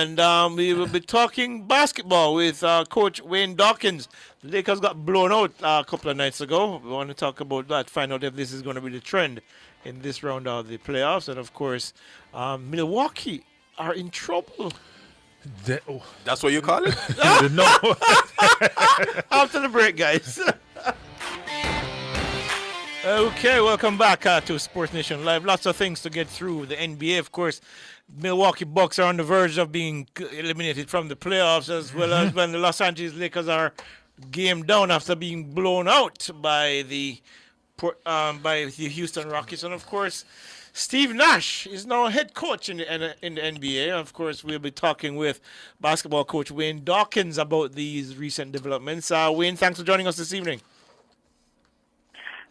And we will be talking basketball with Coach Wayne Dawkins. The Lakers got blown out a couple of nights ago. We want to talk about that, find out if this is going to be the trend in this round of the playoffs. And, of course, Milwaukee are in trouble. That's what you call it? No. After the break, guys. Okay, welcome back to Sports Nation Live. Lots of things to get through. The NBA, of course, Milwaukee Bucks are on the verge of being eliminated from the playoffs, as well as when the Los Angeles Lakers are game down after being blown out by the Houston Rockets. And, of course, Steve Nash is now head coach in the NBA. Of course, we'll be talking with basketball coach Wayne Dawkins about these recent developments. Wayne, thanks for joining us this evening.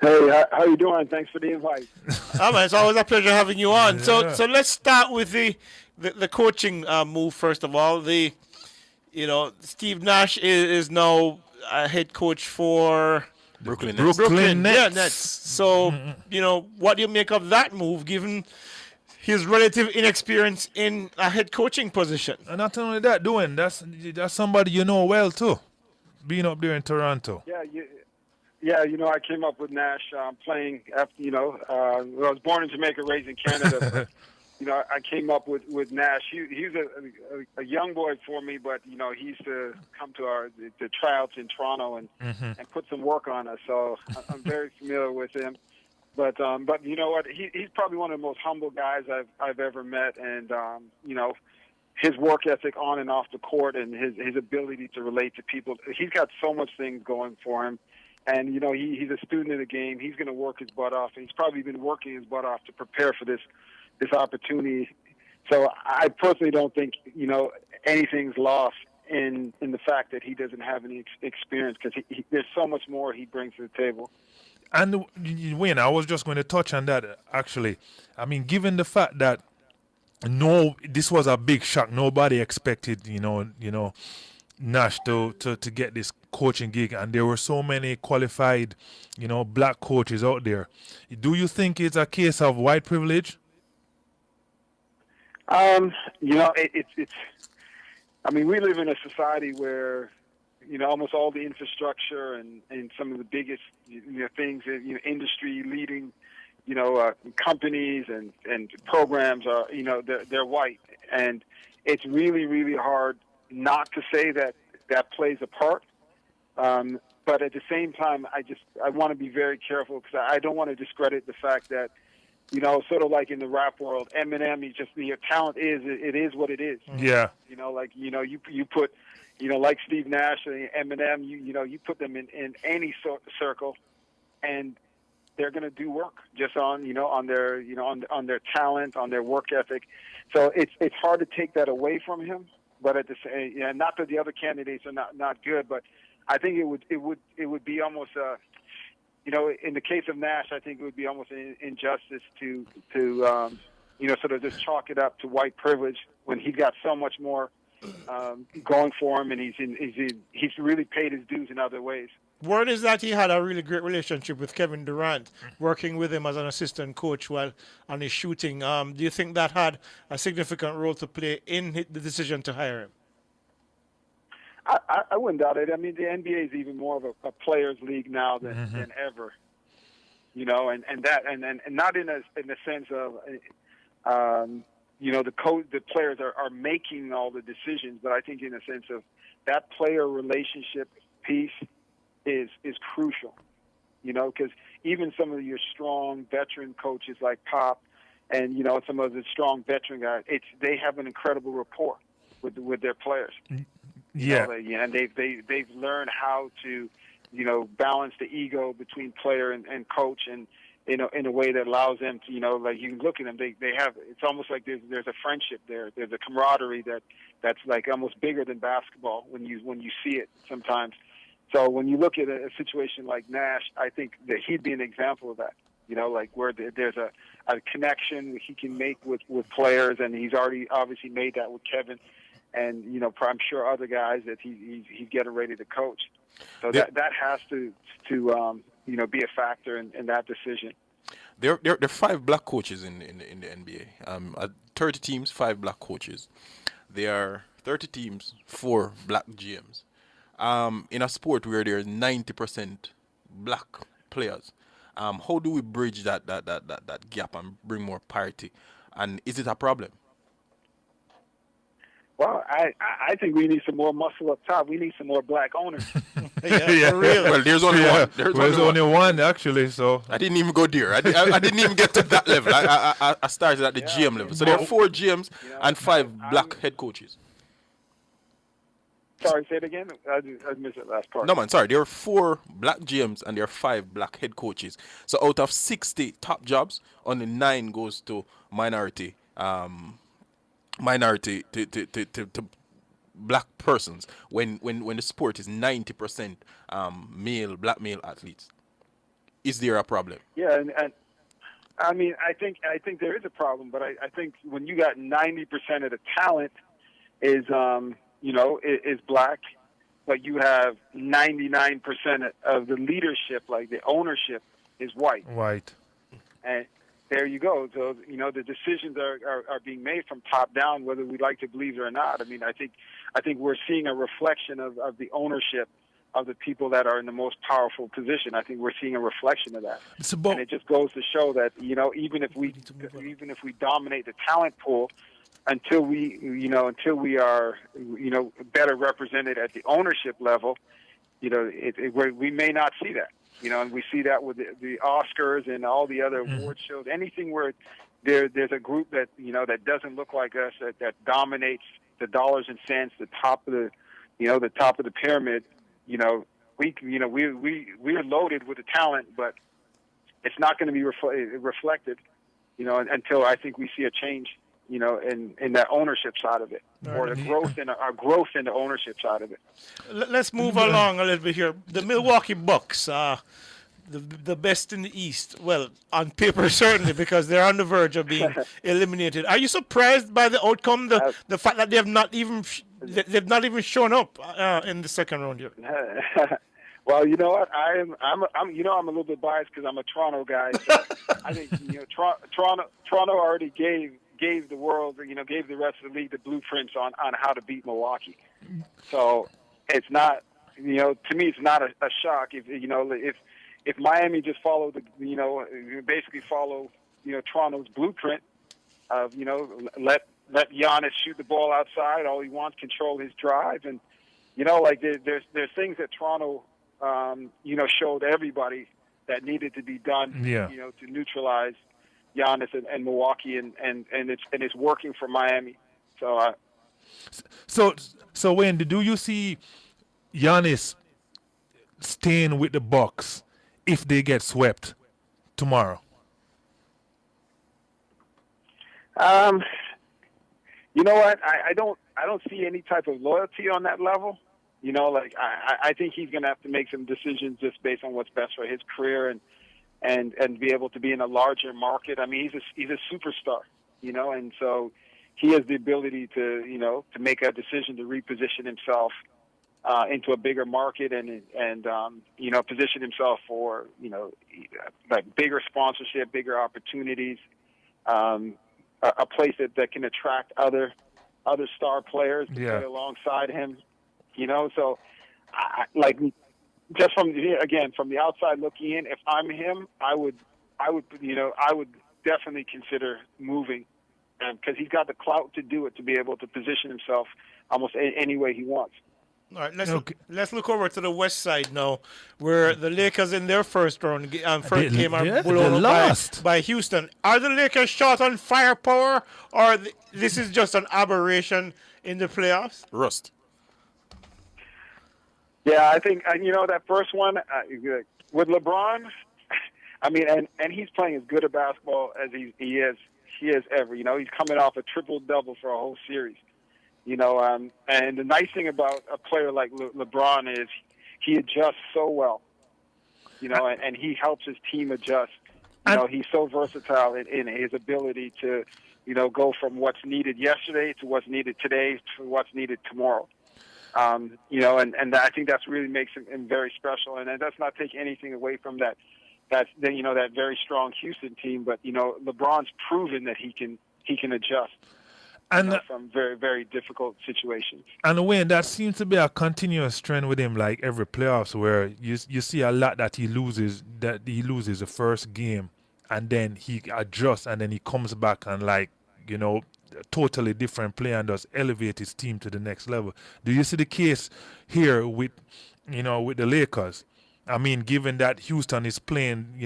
Hey, how you doing? Thanks for the invite. It's always a pleasure having you on. Yeah. So let's start with the coaching move first of all. Steve Nash is now a head coach for Brooklyn Nets. Yeah, Nets. So what do you make of that move, given his relative inexperience in a head coaching position? And not only that, that's somebody you know well too, being up there in Toronto. Yeah, I came up with Nash playing after, I was born in Jamaica, raised in Canada. But, I came up with Nash. He's a young boy for me, but, he used to come to the tryouts in Toronto and put some work on us. So I'm very familiar with him. But you know what? He's probably one of the most humble guys I've ever met. And, his work ethic on and off the court and his ability to relate to people. He's got so much things going for him. And, he's a student of the game. He's going to work his butt off. And he's probably been working his butt off to prepare for this opportunity. So I personally don't think, anything's lost in the fact that he doesn't have any experience, because there's so much more he brings to the table. And, Wayne, I was just going to touch on that, actually. I mean, given the fact that, this was a big shock. Nobody expected, Nash to get this coaching gig, and there were so many qualified, black coaches out there. Do you think it's a case of white privilege? It's. I mean, we live in a society where, almost all the infrastructure and some of the biggest, things, industry leading, companies and programs are, they're white, and it's really, really hard not to say that plays a part. But at the same time, I want to be very careful, because I don't want to discredit the fact that, sort of like in the rap world, Eminem, your talent it is what it is. Yeah. You put, like Steve Nash and Eminem, you put them in any circle, and they're going to do work just on their talent, on their work ethic. So it's hard to take that away from him. But at the same, not that the other candidates are not good, but I think it would be almost in the case of Nash, I think it would be almost an injustice to sort of just chalk it up to white privilege when he's got so much more going for him, and he's really paid his dues in other ways. Word is that he had a really great relationship with Kevin Durant, working with him as an assistant coach while on his shooting. Do you think that had a significant role to play in the decision to hire him? I wouldn't doubt it. I mean, the NBA is even more of a players' league now than ever. And not in the sense of the players are making all the decisions, but I think in a sense of that player relationship piece is crucial, because even some of your strong veteran coaches like Pop and, some of the strong veteran guys, they have an incredible rapport with their players. Yeah. And they've learned how to, balance the ego between player and coach, and, in a way that allows them to, like you can look at them, they have, it's almost like there's a friendship there. There's a camaraderie that's like almost bigger than basketball when you see it sometimes. So when you look at a situation like Nash, I think that he'd be an example of that, like where there's a connection he can make with players, and he's already obviously made that with Kevin, and, I'm sure other guys that he's getting ready to coach. So that has to be a factor in that decision. There are 5 black coaches in the NBA. 30 teams, 5 black coaches. There are 30 teams, 4 black GMs. In a sport where there are 90% black players, how do we bridge that gap and bring more parity? And is it a problem? Well, I think we need some more muscle up top. We need some more black owners. Yeah, for real. Well, there's only one. There's only one actually. So I didn't even go there. I didn't even get to that level. I started at the GM level. So there are 4 GMs and 5 black head coaches. Sorry, say it again. I missed that last part. No, man, sorry. There are 4 black GMs and there are 5 black head coaches. So out of 60 top jobs, only 9 goes to minority to black persons when the sport is 90% black male athletes. Is there a problem? Yeah, and I mean, I think there is a problem, but I think when you got 90% of the talent is is black, but you have 99% of the leadership, like the ownership, is white. White. And there you go. So, the decisions are being made from top down, whether we like to believe it or not. I mean, I think we're seeing a reflection of the ownership of the people that are in the most powerful position. I think we're seeing a reflection of that. And it just goes to show that, even if we dominate the talent pool, until we are, better represented at the ownership level, we may not see that. And we see that with the Oscars and all the other award shows. Anything where there's a group that that doesn't look like us, that dominates the dollars and cents, the top of the pyramid. We're loaded with the talent, but it's not going to be reflected. Until I think we see a change. In that ownership side of it, or the growth in the ownership side of it. Let's move along a little bit here. The Milwaukee Bucks, the best in the East. Well, on paper certainly, because they're on the verge of being eliminated. Are you surprised by the outcome? The fact that they've not even shown up in the second round here. Well, you know what? I'm a little bit biased because I'm a Toronto guy. So I think Toronto already gave the world, gave the rest of the league the blueprints on how to beat Milwaukee. So it's not, to me, it's not a shock if Miami just followed basically follow Toronto's blueprint of let Giannis shoot the ball outside, all he wants, control his drive, and there's things that Toronto showed everybody that needed to be done, to neutralize Giannis and Milwaukee, and it's working for Miami. So Wendy, do you see Giannis staying with the Bucks if they get swept tomorrow? You know what? I don't see any type of loyalty on that level. I think he's going to have to make some decisions just based on what's best for his career and be able to be in a larger market. I mean, he's a superstar, and so he has the ability to make a decision to reposition himself into a bigger market and position himself for like bigger sponsorship, bigger opportunities, a place that can attract other star players to play alongside him. So just from the outside looking in, if I'm him, I would definitely consider moving, because he's got the clout to do it, to be able to position himself almost any way he wants. All right, let's look over to the west side now, where the Lakers in their first round game are blown up by Houston. Are the Lakers short on firepower, or this is just an aberration in the playoffs? Rust. Yeah, I think that first one with LeBron. I mean, and he's playing as good a basketball as he is ever. He's coming off a triple-double for a whole series. And the nice thing about a player like LeBron is he adjusts so well. And he helps his team adjust. He's so versatile in his ability to, go from what's needed yesterday to what's needed today to what's needed tomorrow. And I think that's really makes him very special. And that's not take anything away from that that very strong Houston team. But LeBron's proven that he can adjust And from very, very difficult situations. and Wayne, that seems to be a continuous trend with him, like every playoffs, where you see a lot that he loses the first game, and then he adjusts, and then he comes back and totally different player and does elevate his team to the next level. Do you see the case here with with the Lakers? I mean, given that Houston is playing,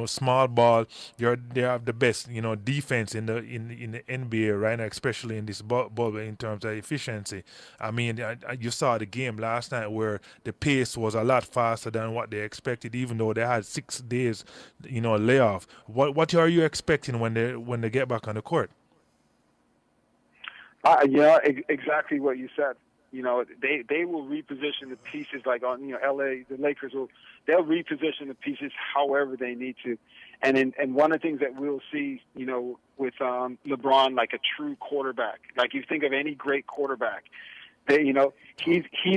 small ball, they have the best, defense in the NBA right now, especially in this bubble in terms of efficiency. I mean, you saw the game last night where the pace was a lot faster than what they expected, even though they had 6 days, layoff. What are you expecting when they get back on the court? Exactly what you said. They will reposition the pieces like on LA. The Lakers they'll reposition the pieces however they need to, and one of the things that we'll see with LeBron, like a true quarterback. Like you think of any great quarterback, he's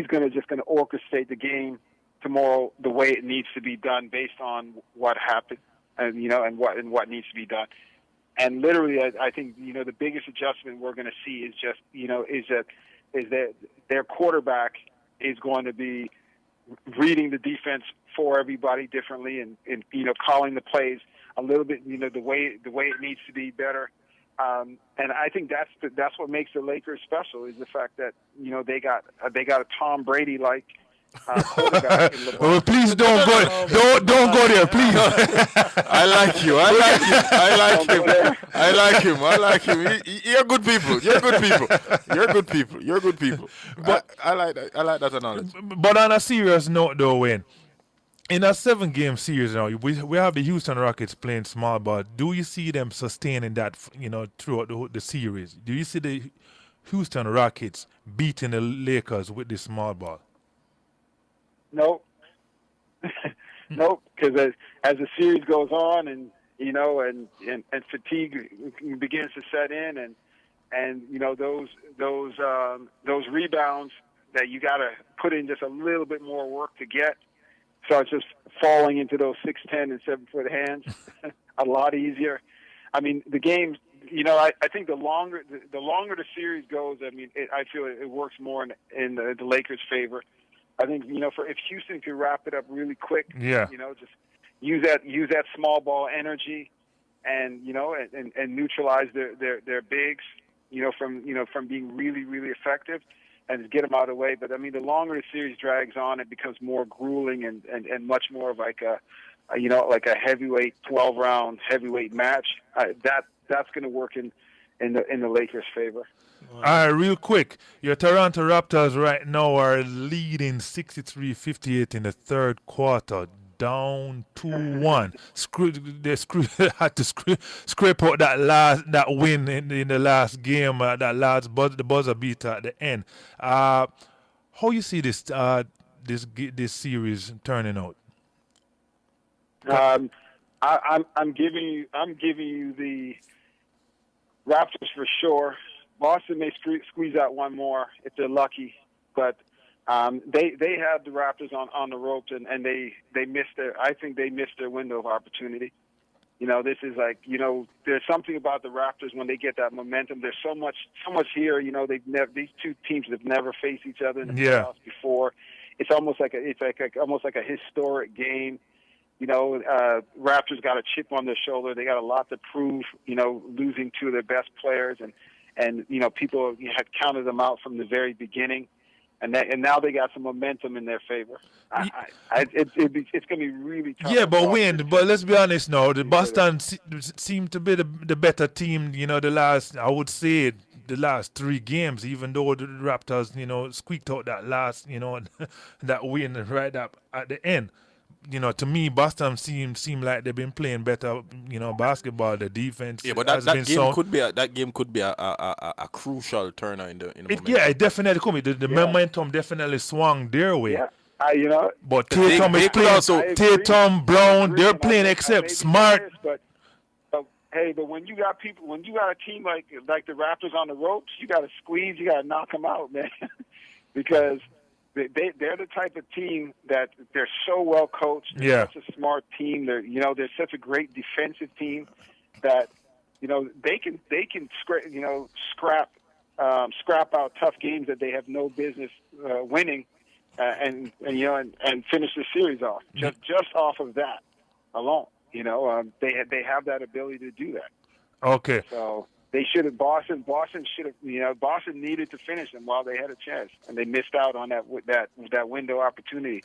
going to orchestrate the game tomorrow the way it needs to be done based on what happened and what needs to be done. And literally, I think the biggest adjustment we're going to see is just is that their quarterback is going to be reading the defense for everybody differently and calling the plays a little bit the way it needs to be better. And I think that's what makes the Lakers special is the fact that they got a Tom Brady like quarterback in LeBron. Oh, please don't go there, please. I like him. You're good people. You're good people. But I like that analogy. But on a serious note, though, Wayne, in a 7-game series now, we have the Houston Rockets playing small ball. Do you see them sustaining that, throughout the series? Do you see the Houston Rockets beating the Lakers with the small ball? Nope. Nope. Because as the series goes on, and fatigue begins to set in, and those rebounds that you got to put in just a little bit more work to get, starts just falling into those 6'10" and 7-foot hands a lot easier. I mean, the games. I think the longer the series goes, I feel it works more in the Lakers' favor. I think if Houston can wrap it up really quick, just use that small ball energy, and and neutralize their bigs, from being really really effective, and just get them out of the way. But the longer the series drags on, it becomes more grueling and much more of like a heavyweight 12-round heavyweight match. That's going to work in the Lakers' favor. All right, real quick. Your Toronto Raptors right now are leading 63-58 in the third quarter, down 2-1. They had to scrape out that win in the last game, that last the buzzer beater at the end. How you see this series turning out? I'm giving you the Raptors for sure. Boston may squeeze out one more if they're lucky, but they have the Raptors on the ropes, and they missed I think they missed their window of opportunity. This is there's something about the Raptors when they get that momentum. There's so much here. These two teams have never faced each other in the playoffs before. It's almost like a historic game. Raptors got a chip on their shoulder. They got a lot to prove. Losing 2 of their best players, and people had counted them out from the very beginning, and now they got some momentum in their favor. It's going to be really tough. Yeah, but let's be honest now. The Boston seemed to be the better team. The last 3 games, even though the Raptors, squeaked out that last, that win right up at the end. To me, Boston seem like they've been playing better, basketball. The defense, but has been sound. that game could be a crucial turner in the momentum. Yeah, it definitely could be. The momentum definitely swung their way. Yeah, But Tatum is playing. Tatum, Brown, they're playing except Smart. But when you got a team like the Raptors on the ropes, you got to squeeze, you got to knock them out, man, because they're the type of team that they're so well coached. They're Yeah. such a smart team. They're such a great defensive team that they can scrap out tough games that they have no business winning, and finish the series off just off of that alone. They have that ability to do that. Okay. So they should have. Boston should have. Boston needed to finish them while they had a chance, and they missed out on that window opportunity.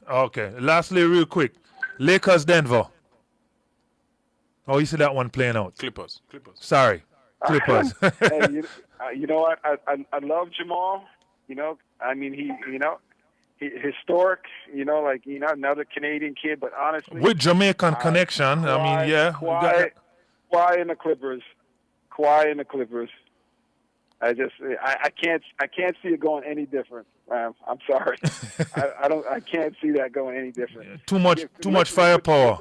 Okay. Lastly, real quick, Lakers, Denver. Oh, you see that one playing out? Clippers. Sorry, Clippers. Hey, you know what? I love Jamal. I mean, he historic. Another Canadian kid, but honestly, With Jamaican connection, I mean, yeah. Kawhi and the Clippers. I can't see it going any different. I'm sorry. I can't see that going any different. Too much firepower.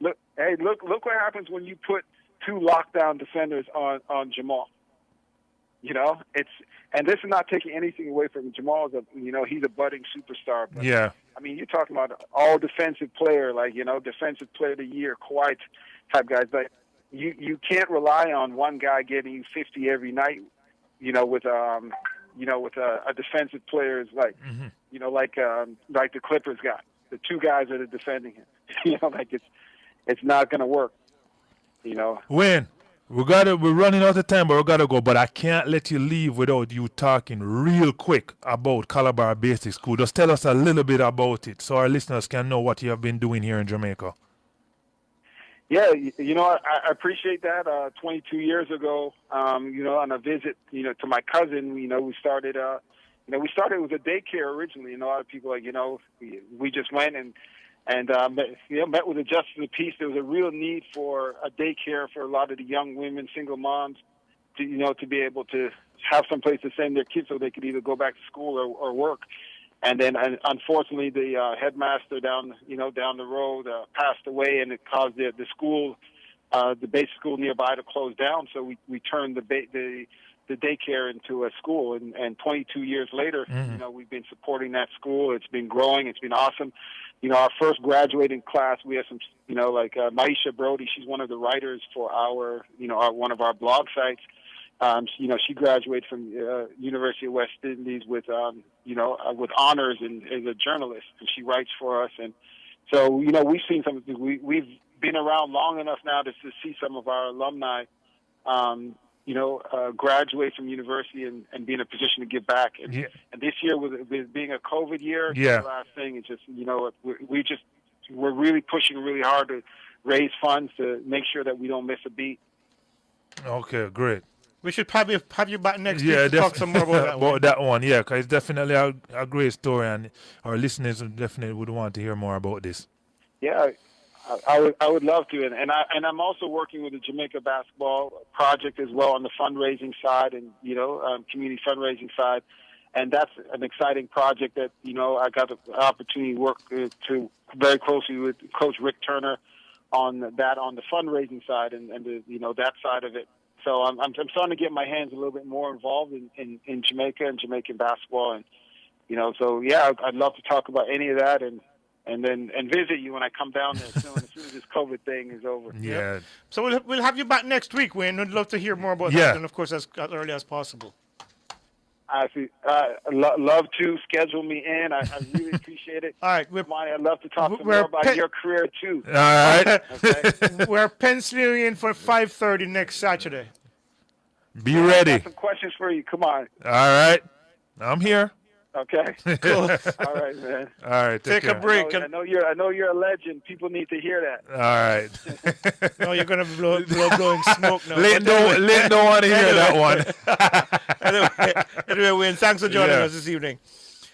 Look what happens when you put two lockdown defenders on Jamal. And this is not taking anything away from Jamal. He's a budding superstar. But, Yeah. I mean, you're talking about all defensive player, defensive player of the year, Kawhi type guys. But you can't rely on one guy getting you 50 every night. With a defensive players like the Clippers got the two guys that are defending him. It's not going to work. Wayne, we're running out of time, but we gotta go. But I can't let you leave without you talking real quick about Calabar Basic School. Just tell us a little bit about it, so our listeners can know what you have been doing here in Jamaica. Yeah, I appreciate that. 22 years ago, on a visit, to my cousin, we started. We started with a daycare originally. A lot of people we just went and met with the Justice of the Peace. There was a real need for a daycare for a lot of the young women, single moms, to be able to have some place to send their kids so they could either go back to school or work. And then, unfortunately, the headmaster down the road passed away, and it caused the school, the basic school nearby, to close down. So we turned the daycare into a school, and 22 years later, we've been supporting that school. It's been growing. It's been awesome. Our first graduating class, we have some, Maisha Brody. She's one of the writers for our one of our blog sites. She graduated from University of West Indies with honors and as a journalist, and she writes for us. And so, we've seen some. We've been around long enough now to see some of our alumni, graduate from university and be in a position to give back. And, and this year, with being a COVID year, the last thing is just, we're really pushing really hard to raise funds to make sure that we don't miss a beat. Okay, great. We should probably have you back next week to talk some more about that one. About that one, yeah, because it's definitely a great story, and our listeners definitely would want to hear more about this. Yeah, I would love to, and I'm also working with the Jamaica basketball project as well on the fundraising side and community fundraising side, and that's an exciting project that I got the opportunity to work to very closely with Coach Rick Turner on the fundraising side and that side of it. So I'm starting to get my hands a little bit more involved in Jamaica and Jamaican basketball, and I'd love to talk about any of that and visit you when I come down there soon, as soon as this COVID thing is over. Yeah. So we'll have you back next week, Wayne. We'd love to hear more about that, and of course as early as possible. I love to schedule me in. I really appreciate it. All right, I'd love to talk more about your career too. All right. Okay. We're penciling in for 5:30 next Saturday. Be ready. I got some questions for you. Come on. All right. I'm here. Okay. Cool. All right, man. All right. Take a break. I know you're a legend. People need to hear that. All right. No, you're gonna blow blowing smoke now. Lynn don't want to hear that one. Anyway, Wayne, thanks for joining us this evening.